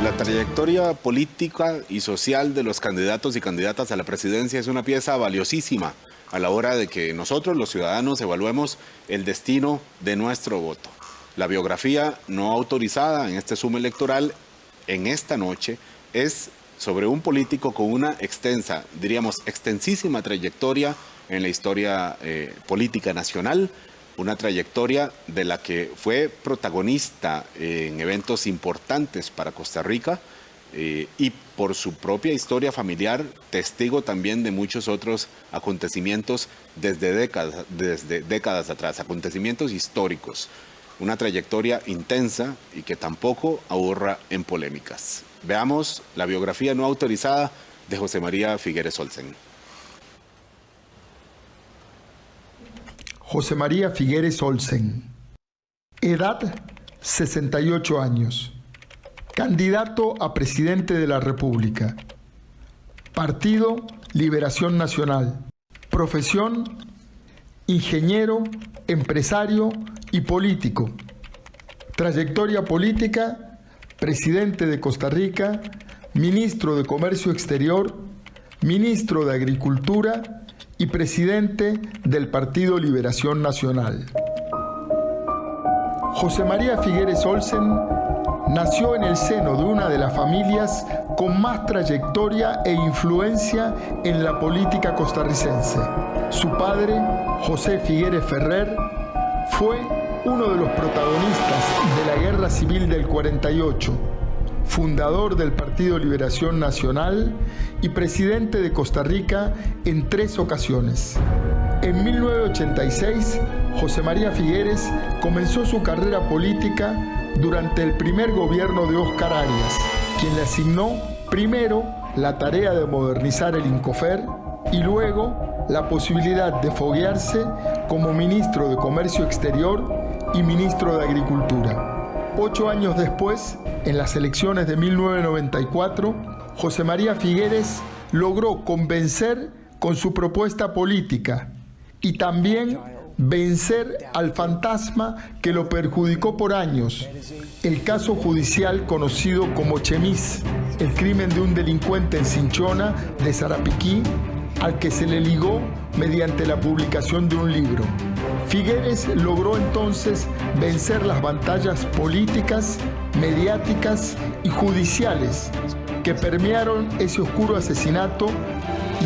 La trayectoria política y social de los candidatos y candidatas a la presidencia es una pieza valiosísima a la hora de que nosotros, los ciudadanos, evaluemos el destino de nuestro voto. La biografía no autorizada en este suma electoral en esta noche es sobre un político con una extensa, diríamos extensísima trayectoria en la historia política nacional, una trayectoria de la que fue protagonista en eventos importantes para Costa Rica y por su propia historia familiar, testigo también de muchos otros acontecimientos desde décadas atrás, acontecimientos históricos. Una trayectoria intensa y que tampoco ahorra en polémicas. Veamos la biografía no autorizada de José María Figueres Olsen. José María Figueres Olsen. Edad, 68 años. Candidato a presidente de la República. Partido Liberación Nacional. Profesión, ingeniero, empresario y político. Trayectoria política, presidente de Costa Rica, ministro de Comercio Exterior, ministro de Agricultura y presidente del Partido Liberación Nacional. José María Figueres Olsen nació en el seno de una de las familias con más trayectoria e influencia en la política costarricense. Su padre, José Figueres Ferrer, fue uno de los protagonistas de la Guerra Civil del 48, fundador del Partido Liberación Nacional y presidente de Costa Rica en 3 ocasiones. En 1986, José María Figueres comenzó su carrera política durante el primer gobierno de Óscar Arias, quien le asignó primero la tarea de modernizar el Incofer y luego la posibilidad de foguearse como ministro de Comercio Exterior y ministro de Agricultura. 8 años después, en las elecciones de 1994, José María Figueres logró convencer con su propuesta política y también vencer al fantasma que lo perjudicó por años, el caso judicial conocido como Chemis, el crimen de un delincuente en Cinchona de Sarapiquí, al que se le ligó mediante la publicación de un libro. Figueres logró entonces vencer las batallas políticas, mediáticas y judiciales que permearon ese oscuro asesinato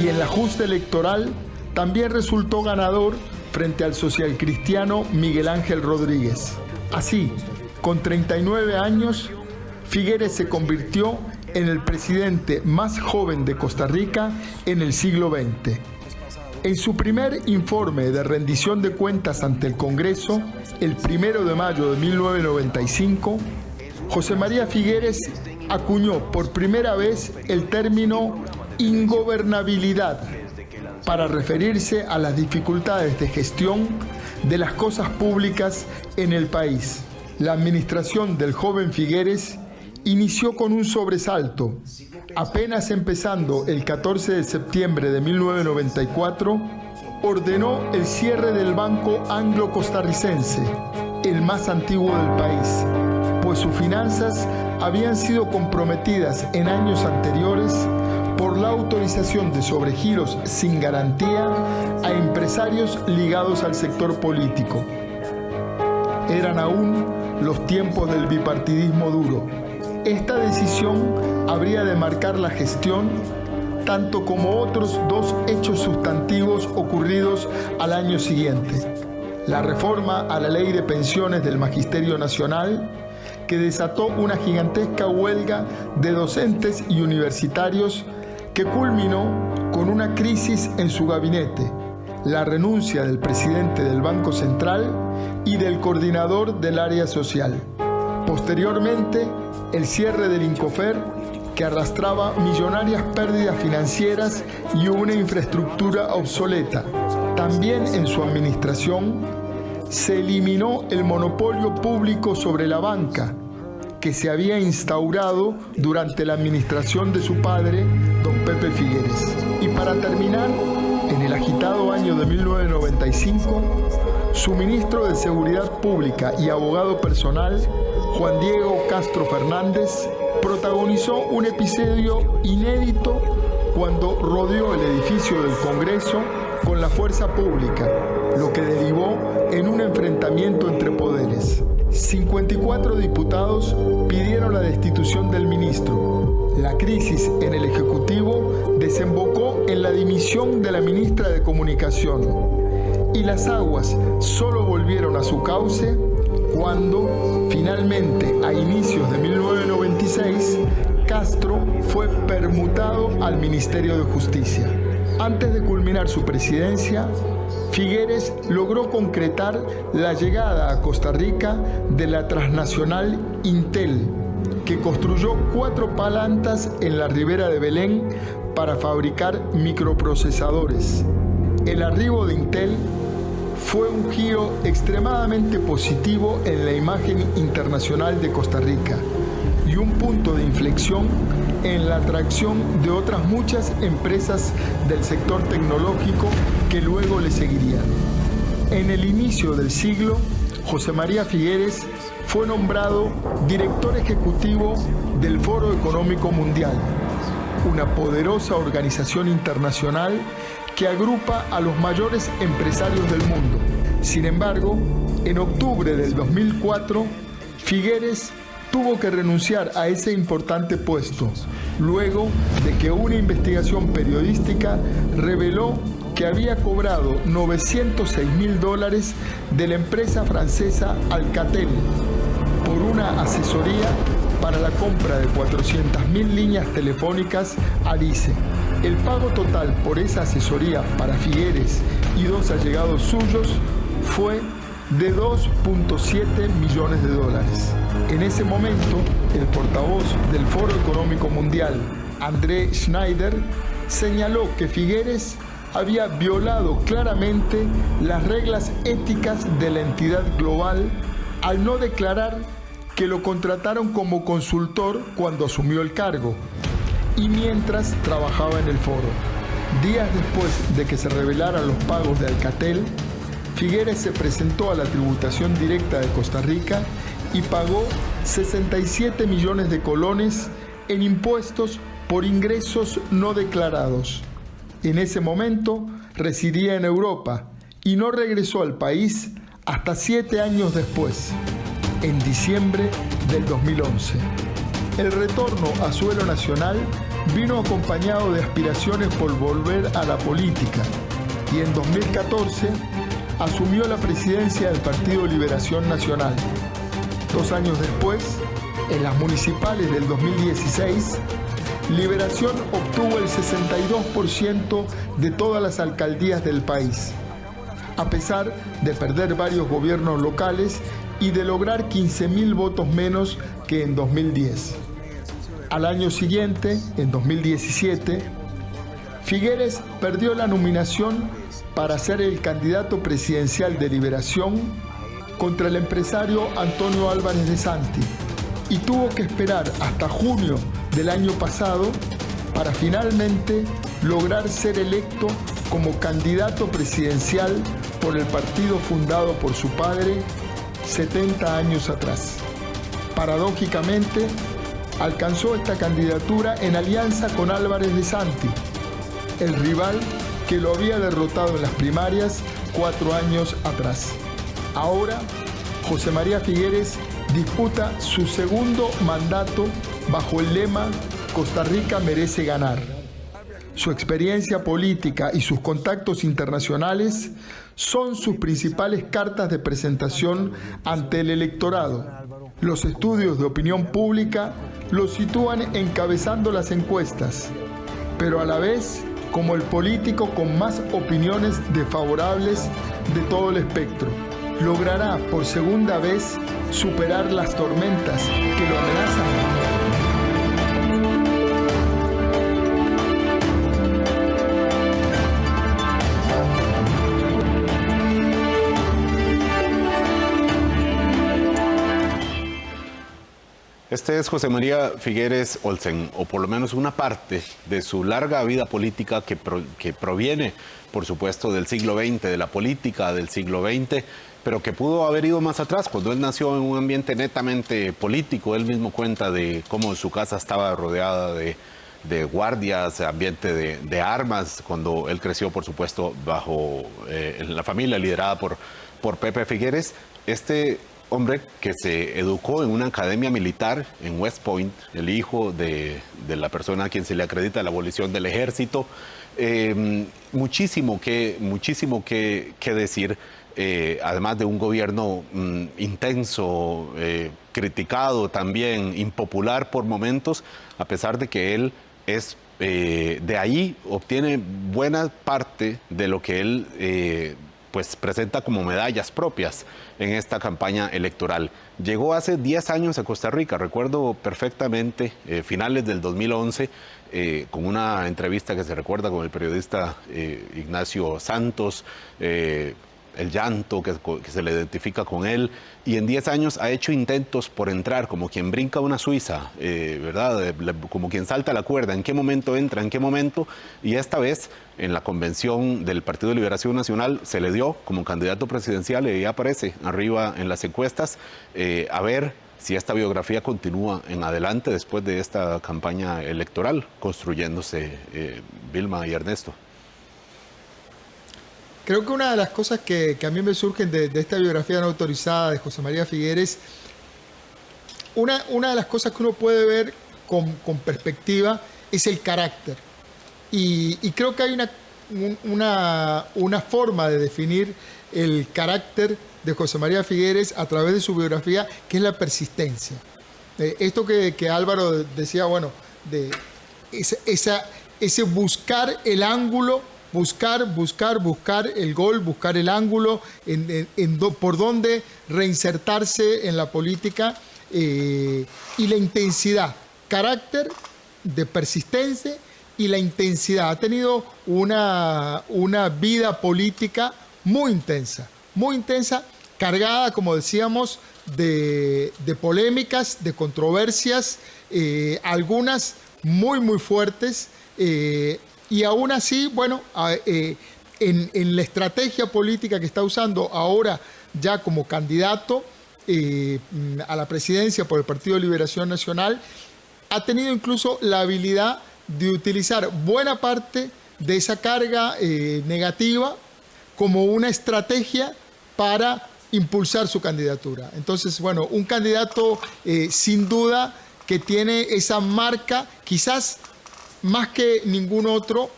y en la justa electoral también resultó ganador frente al socialcristiano Miguel Ángel Rodríguez. Así, con 39 años, Figueres se convirtió en el presidente más joven de Costa Rica en el siglo XX. En su primer informe de rendición de cuentas ante el Congreso, el 1 de mayo de 1995, José María Figueres acuñó por primera vez el término ingobernabilidad para referirse a las dificultades de gestión de las cosas públicas en el país. La administración del joven Figueres inició con un sobresalto. Apenas empezando el 14 de septiembre de 1994, ordenó el cierre del Banco Anglo-Costarricense, el más antiguo del país, pues sus finanzas habían sido comprometidas en años anteriores por la autorización de sobregiros sin garantía a empresarios ligados al sector político. Eran aún los tiempos del bipartidismo duro. Esta decisión habría de marcar la gestión, tanto como otros 2 hechos sustantivos ocurridos al año siguiente. La reforma a la Ley de Pensiones del Magisterio Nacional, que desató una gigantesca huelga de docentes y universitarios que culminó con una crisis en su gabinete, la renuncia del presidente del Banco Central y del coordinador del área social. Posteriormente, el cierre del Incofer, que arrastraba millonarias pérdidas financieras y una infraestructura obsoleta. También en su administración se eliminó el monopolio público sobre la banca, que se había instaurado durante la administración de su padre, don Pepe Figueres. Y para terminar, en el agitado año de 1995, su ministro de Seguridad Pública y abogado personal, Juan Diego Castro Fernández, protagonizó un episodio inédito cuando rodeó el edificio del Congreso con la fuerza pública, lo que derivó en un enfrentamiento entre poderes. 54 diputados pidieron la destitución del ministro. La crisis en el Ejecutivo desembocó en la dimisión de la ministra de Comunicación y las aguas solo volvieron a su cauce cuando, finalmente, a inicios de 1996, Castro fue permutado al Ministerio de Justicia. Antes de culminar su presidencia, Figueres logró concretar la llegada a Costa Rica de la transnacional Intel, que construyó 4 plantas en la ribera de Belén para fabricar microprocesadores. El arribo de Intel fue un giro extremadamente positivo en la imagen internacional de Costa Rica y un punto de inflexión en la atracción de otras muchas empresas del sector tecnológico que luego le seguirían. En el inicio del siglo, José María Figueres fue nombrado director ejecutivo del Foro Económico Mundial, una poderosa organización internacional que agrupa a los mayores empresarios del mundo. Sin embargo, en octubre del 2004, Figueres tuvo que renunciar a ese importante puesto, luego de que una investigación periodística reveló que había cobrado $906.000 de la empresa francesa Alcatel por una asesoría para la compra de 400.000 líneas telefónicas a Alice. El pago total por esa asesoría para Figueres y 2 allegados suyos fue de $2.7 millones. En ese momento, el portavoz del Foro Económico Mundial, André Schneider, señaló que Figueres había violado claramente las reglas éticas de la entidad global al no declarar que lo contrataron como consultor cuando asumió el cargo y mientras trabajaba en el foro. Días después de que se revelaran los pagos de Alcatel, Figueres se presentó a la tributación directa de Costa Rica y pagó 67 millones de colones en impuestos por ingresos no declarados. En ese momento residía en Europa y no regresó al país hasta 7 años después, en diciembre del 2011. El retorno a suelo nacional vino acompañado de aspiraciones por volver a la política y en 2014 asumió la presidencia del Partido Liberación Nacional. 2 años después, en las municipales del 2016, Liberación obtuvo el 62% de todas las alcaldías del país, a pesar de perder varios gobiernos locales y de lograr 15.000 votos menos que en 2010. Al año siguiente, en 2017, Figueres perdió la nominación para ser el candidato presidencial de Liberación contra el empresario Antonio Álvarez de Santi y tuvo que esperar hasta junio del año pasado para finalmente lograr ser electo como candidato presidencial por el partido fundado por su padre 70 años atrás. Paradójicamente, alcanzó esta candidatura en alianza con Álvarez de Santi, el rival que lo había derrotado en las primarias 4 años atrás. Ahora, José María Figueres disputa su segundo mandato bajo el lema Costa Rica merece ganar. Su experiencia política y sus contactos internacionales son sus principales cartas de presentación ante el electorado. Los estudios de opinión pública lo sitúan encabezando las encuestas, pero a la vez como el político con más opiniones desfavorables de todo el espectro. Logrará por segunda vez superar las tormentas que lo amenazan. Este es José María Figueres Olsen, o por lo menos una parte de su larga vida política que proviene, por supuesto, del siglo XX, de la política del siglo XX, pero que pudo haber ido más atrás cuando él nació en un ambiente netamente político. Él mismo cuenta de cómo su casa estaba rodeada de guardias, ambiente de armas, cuando él creció, por supuesto, bajo la familia liderada por Pepe Figueres. Este hombre que se educó en una academia militar en West Point, el hijo de la persona a quien se le acredita la abolición del ejército. Muchísimo que decir, además de un gobierno intenso, criticado también, impopular por momentos, a pesar de que él es de ahí obtiene buena parte de lo que él pues presenta como medallas propias en esta campaña electoral. Llegó hace 10 años a Costa Rica, recuerdo perfectamente, finales del 2011, con una entrevista que se recuerda con el periodista Ignacio Santos, el llanto que se le identifica con él, y en 10 años ha hecho intentos por entrar, como quien brinca una suiza, ¿verdad? Como quien salta la cuerda, en qué momento entra, en qué momento, y esta vez en la convención del Partido de Liberación Nacional se le dio como candidato presidencial y ya aparece arriba en las encuestas. A ver si esta biografía continúa en adelante después de esta campaña electoral, construyéndose, Vilma y Ernesto. Creo que una de las cosas que a mí me surgen de esta biografía no autorizada de José María Figueres, una de las cosas que uno puede ver con perspectiva es el carácter. Y creo que hay una forma de definir el carácter de José María Figueres a través de su biografía, que es la persistencia. Esto que Álvaro decía, bueno, de ese buscar el ángulo, buscar el gol, buscar el ángulo, por dónde reinsertarse en la política, y la intensidad, carácter de persistencia y la intensidad. Ha tenido una vida política muy intensa, cargada, como decíamos, de polémicas, de controversias, algunas muy fuertes, y aún así, bueno, en la estrategia política que está usando ahora ya como candidato a la presidencia por el Partido de Liberación Nacional, ha tenido incluso la habilidad de utilizar buena parte de esa carga negativa como una estrategia para impulsar su candidatura. Entonces, bueno, un candidato sin duda que tiene esa marca, quizás más que ningún otro,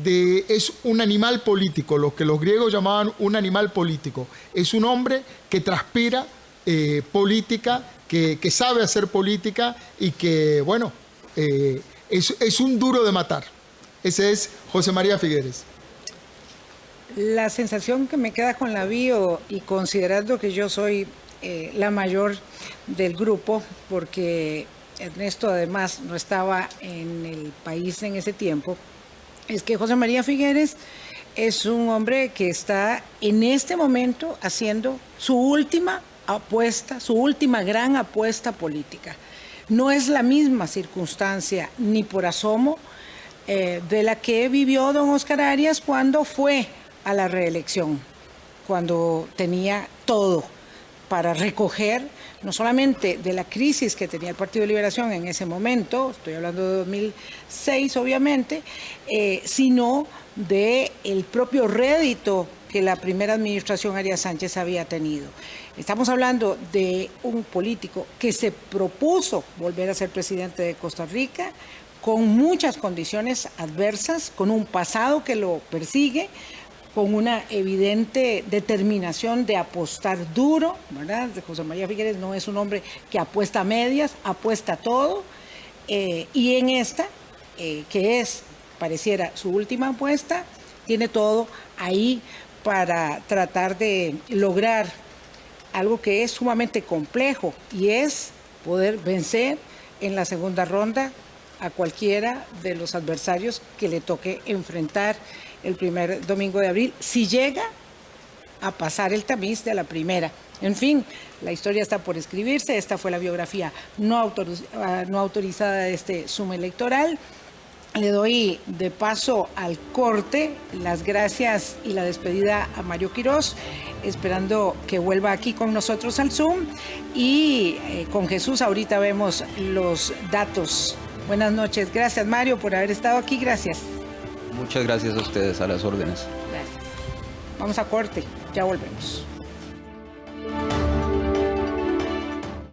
es un animal político, lo que los griegos llamaban un animal político. Es un hombre que transpira política, que sabe hacer política y que, bueno, es un duro de matar. Ese es José María Figueres. La sensación que me queda con la bio, y considerando que yo soy la mayor del grupo, porque Ernesto además no estaba en el país en ese tiempo, es que José María Figueres es un hombre que está en este momento haciendo su última apuesta, su última gran apuesta política. No es la misma circunstancia, ni por asomo, de la que vivió don Óscar Arias cuando fue a la reelección, cuando tenía todo para recoger, no solamente de la crisis que tenía el Partido de Liberación en ese momento, estoy hablando de 2006 obviamente, sino del propio rédito que la primera administración Arias Sánchez había tenido. Estamos hablando de un político que se propuso volver a ser presidente de Costa Rica, con muchas condiciones adversas, con un pasado que lo persigue, con una evidente determinación de apostar duro, ¿verdad? José María Figueres no es un hombre que apuesta a medias, apuesta a todo, y en esta, que pareciera su última apuesta, tiene todo ahí para tratar de lograr algo que es sumamente complejo, y es poder vencer en la segunda ronda a cualquiera de los adversarios que le toque enfrentar el primer domingo de abril, si llega a pasar el tamiz de la primera. En fin, la historia está por escribirse. Esta fue la biografía no autorizada de este suma electoral. le doy de paso al corte las gracias y la despedida a Mario Quirós, esperando que vuelva aquí con nosotros al Zoom. Y con Jesús ahorita vemos los datos. Buenas noches. Gracias, Mario, por haber estado aquí. Gracias. Muchas gracias a ustedes, a las órdenes. Gracias. Vamos a corte. Ya volvemos.